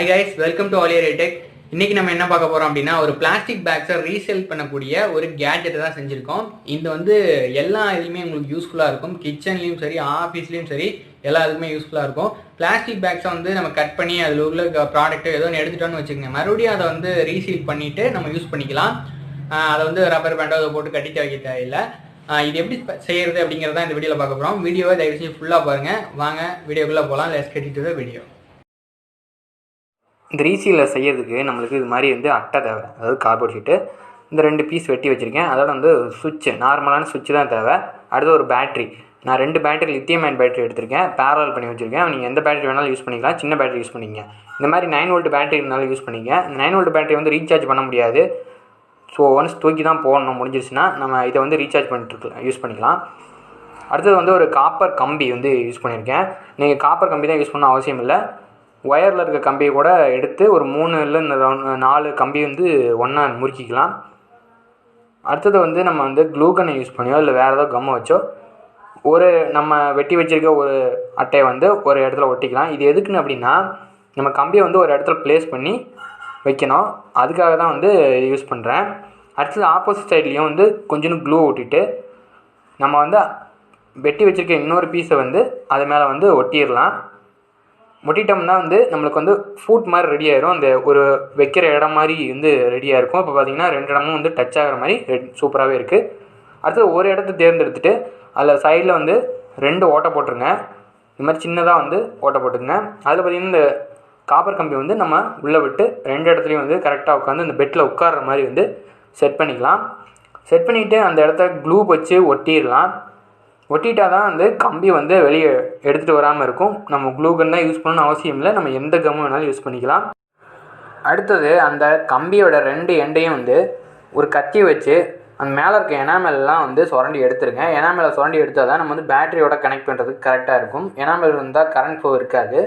Hi guys, welcome to All Tech. இன்னைக்கு நம்ம என்ன பார்க்க போறோம் அப்படின்னா ஒரு பிளாஸ்டிக் பேக்ஸை ரீசேல் பண்ணக்கூடிய ஒரு கேட்ஜெட்டை தான் செஞ்சுருக்கோம். இது வந்து எல்லா இதுலையுமே உங்களுக்கு யூஸ்ஃபுல்லாக இருக்கும். கிச்சன்லையும் சரி, ஆஃபீஸ்லையும் சரி, எல்லா இதுக்குமே யூஸ்ஃபுல்லாக இருக்கும். பிளாஸ்டிக் பேக்ஸை வந்து நம்ம கட் பண்ணி அதில் உள்ள ப்ராடக்ட்டை ஏதோ ஒன்று எடுத்துட்டோன்னு வச்சுக்கோங்க, மறுபடியும் அதை வந்து ரீசீல் பண்ணிவிட்டு நம்ம யூஸ் பண்ணிக்கலாம். அதை வந்து ரப்பர் பேண்டோ அதை போட்டு கட்டி வைக்க தேவையில்லை. இது எப்படி செய்யறது அப்படிங்கிறத இந்த வீடியோவில் பார்க்க போகிறோம். வீடியோவை தயவு செஞ்சு ஃபுல்லாக பாருங்கள். வாங்க வீடியோக்குள்ளே போகலாம். Let's get into the video. இந்த ரீசீலை செய்யறதுக்கு நம்மளுக்கு இது மாதிரி வந்து அட்டை தேவை, அதாவது கார்ட்போர்ட் ஷீட்டு. இந்த 2 பீஸ் வெட்டி வச்சுருக்கேன். அதோட வந்து சுவிட்சு, நார்மலான சுவிட்சு தான் தேவை. அடுத்து ஒரு பேட்ரி. நான் 2 பேட்டரி லித்தியம் அயன் பேட்டரி எடுத்திருக்கேன், பேரல் பண்ணி வச்சுருக்கேன். நீங்கள் எந்த பேட்டரி வேணாலும் யூஸ் பண்ணிக்கலாம், சின்ன பேட்டரி யூஸ் பண்ணிங்க. இந்த மாதிரி 9 வோல்ட் பேட்டரி இருந்தாலும் யூஸ் பண்ணிங்க. இந்த 9 வோல்ட் பேட்டரி வந்து ரீசார்ஜ் பண்ண முடியாது. ஸோ ஒன்ஸ் தூக்கி தான் போடணும். முடிஞ்சிருச்சுன்னா நம்ம இதை வந்து ரீசார்ஜ் பண்ணிட்டு யூஸ் பண்ணிக்கலாம். அடுத்தது வந்து ஒரு காப்பர் கம்பி வந்து யூஸ் பண்ணியிருக்கேன். நீங்கள் காப்பர் கம்பி தான் யூஸ் பண்ண அவசியம் இல்லை. ஒயரில் இருக்க கம்பியை கூட எடுத்து ஒரு 3 இல்லை 4 கம்பி வந்து ஒன்றா முறுக்கிக்கலாம். அடுத்தது வந்து நம்ம வந்து க்ளூகனை யூஸ் பண்ணியோ இல்லை வேறு ஏதோ கம்மை வச்சோ ஒரு நம்ம வெட்டி வச்சுருக்க ஒரு அட்டையை வந்து ஒரு இடத்துல ஒட்டிக்கலாம். இது எதுக்குன்னு அப்படின்னா நம்ம கம்பியை வந்து ஒரு இடத்துல ப்ளேஸ் பண்ணி வைக்கணும். அதுக்காக தான் வந்து யூஸ் பண்ணுறேன். அடுத்தது ஆப்போசிட் சைட்லேயும் வந்து கொஞ்சம் க்ளூ ஒட்டிட்டு நம்ம வந்து வெட்டி வச்சுருக்க இன்னொரு பீஸை வந்து அது மேலே வந்து ஒட்டிடலாம். ஒட்டிட்டோம்னா வந்து நம்மளுக்கு வந்து ஃபுட் மாதிரி ரெடி ஆயிரும். அந்த ஒரு வைக்கிற இடம் மாதிரி வந்து ரெடியாக இருக்கும். இப்போ பார்த்திங்கன்னா 2 இடமும் வந்து டச் ஆகிற மாதிரி சூப்பராகவே இருக்குது. அடுத்தது ஒரு இடத்த தேர்ந்தெடுத்துட்டு அதில் சைடில் வந்து 2 ஓட்டை போட்டுருங்க. இது மாதிரி சின்னதாக வந்து ஓட்டை போட்டுருங்க. அதில் பார்த்திங்கன்னா இந்த காப்பர் கம்பி வந்து நம்ம உள்ளே விட்டு 2 இடத்துலையும் வந்து கரெக்டாக உட்காந்து இந்த பெட்டில் உட்கார்ற மாதிரி வந்து செட் பண்ணிக்கலாம். செட் பண்ணிவிட்டு அந்த இடத்த க்ளூ வச்சு ஒட்டிடலாம். ஒட்டிட்டால் தான் வந்து கம்பி வந்து வெளியே எடுத்துகிட்டு வராமல் இருக்கும். நம்ம க்ளூ கன் தான் யூஸ் பண்ணணும்னு அவசியம் இல்லை, நம்ம எந்த கம்மும் வேணாலும் யூஸ் பண்ணிக்கலாம். அடுத்தது அந்த கம்பியோட 2 எண்டையும் வந்து ஒரு கத்தி வச்சு அந்த மேலே இருக்க எனாமெல்லாம் வந்து சுரண்டி எடுத்துருங்க. எனாமலை சுரண்டி எடுத்தால் தான் நம்ம வந்து பேட்டரியோட கனெக்ட் பண்ணுறதுக்கு கரெக்டாக இருக்கும். எனாமல் இருந்தால் கரண்ட் ஃப்ளோ இருக்காது.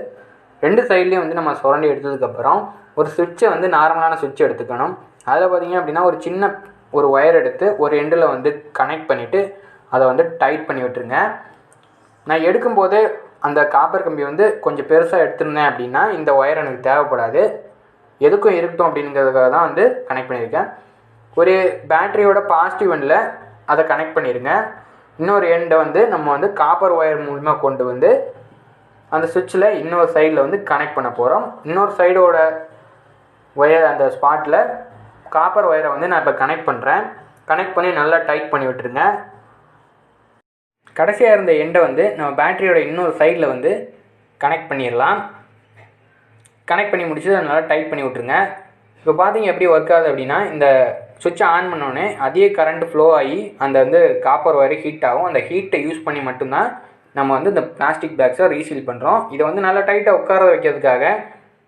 2 சைட்லேயும் வந்து நம்ம சுரண்டி எடுத்ததுக்கப்புறம் ஒரு சுவிட்சை வந்து நார்மலான சுவிட்ச் எடுத்துக்கணும். அதில் பார்த்திங்க அப்படின்னா ஒரு சின்ன ஒரு ஒயர் எடுத்து ஒரு எண்டில் வந்து கனெக்ட் பண்ணிவிட்டு அதை வந்து டைட் பண்ணி விட்டுருங்க. நான் எடுக்கும்போதே அந்த காப்பர் கம்பி வந்து கொஞ்சம் பெருசாக எடுத்துருந்தேன் அப்படின்னா இந்த ஒயர் எனக்கு தேவைப்படாது, எதுக்கும் இருக்கட்டும் அப்படிங்கிறதுக்காக தான் வந்து கனெக்ட் பண்ணியிருக்கேன். ஒரு பேட்டரியோட பாசிட்டிவ் எண்டில் அதை கனெக்ட் பண்ணிடுங்க. இன்னொரு எண்டை வந்து நம்ம வந்து காப்பர் ஒயர் மூலமா கொண்டு வந்து அந்த சுவிட்சில் இன்னொரு சைடில் வந்து கனெக்ட் பண்ண போகிறோம். இன்னொரு சைடோட ஒயர் அந்த ஸ்பாட்டில் காப்பர் ஒயரை வந்து நான் இப்போ கனெக்ட் பண்ணுறேன். கனெக்ட் பண்ணி நல்லா டைட் பண்ணி விட்டுருங்க. கடைசியாக இருந்த எண்டை வந்து நம்ம பேட்டரியோட இன்னொரு சைடில் வந்து கனெக்ட் பண்ணிடலாம். கனெக்ட் பண்ணி முடிச்சு அதை நல்லா டைட் பண்ணி விட்ருங்க. இப்போ பார்த்தீங்க எப்படி ஒர்க் ஆகுது அப்படின்னா இந்த சுவிட்சை ஆன் பண்ணோடனே அதே கரண்ட் ஃப்ளோ ஆகி அந்த வந்து காப்பர் ஒயர் ஹீட் ஆகும். அந்த ஹீட்டை யூஸ் பண்ணி மட்டும்தான் நம்ம வந்து இந்த பிளாஸ்டிக் பேக்ஸை ரீசீல் பண்ணுறோம். இதை வந்து நல்லா டைட்டாக உட்கார வைக்கிறதுக்காக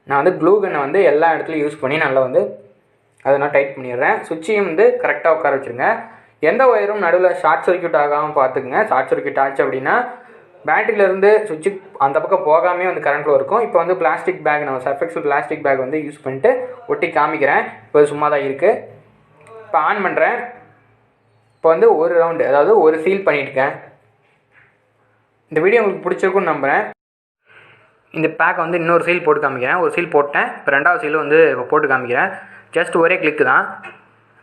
நான் வந்து க்ளூ கன்னை வந்து எல்லா இடத்துலையும் யூஸ் பண்ணி நல்லா வந்து அதை நான் டைட் பண்ணிடுறேன். சுவிட்சையும் வந்து கரெக்டாக உட்கார வச்சுருங்க. எந்த ஒயரும் நடுவில் ஷார்ட் சர்க்யூட் ஆகாமல் பார்த்துக்குங்க. ஷார்ட் சர்க்யூட் ஆச்சு அப்படின்னா பேட்டரியிலேருந்து சுவிட்சு அந்த பக்கம் போகாமே வந்து கரண்ட் ஃப்ளோ இருக்கும். இப்போ வந்து பிளாஸ்டிக் பேக், நம்ம சர்ஃபெக்சல் பிளாஸ்டிக் பேக் வந்து யூஸ் பண்ணிட்டு ஒட்டி காமிக்கிறேன். இப்போ சும்மா தான் இருக்குது. இப்போ ஆன் பண்ணுறேன். இப்போ வந்து ஒரு ரவுண்டு, அதாவது ஒரு சீல் பண்ணியிருக்கேன். இந்த வீடியோ உங்களுக்கு பிடிச்சிருக்குன்னு நம்புகிறேன். இந்த பேக்கை வந்து இன்னொரு சீல் போட்டு காமிக்கிறேன். ஒரு சீல் போட்டேன், இப்போ 2வது சீல் வந்து இப்போ போட்டு காமிக்கிறேன். ஜஸ்ட் ஒரே கிளிக்கு தான்,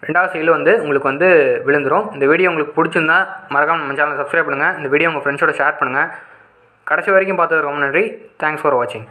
2வது சீல் வந்து உங்களுக்கு வந்து விழுந்துடும். இந்த வீடியோ உங்களுக்கு பிடிச்சிருந்தா மறக்காம நம்ம சேனலை சப்ஸ்கிரைப் பண்ணுங்கள். இந்த வீடியோ உங்கள் ஃப்ரெண்ட்ஸோட ஷேர் பண்ணுங்கள். கடைசி வரைக்கும் பார்த்தது ரொம்ப நன்றி. தேங்க்ஸ் ஃபார் வாட்சிங்.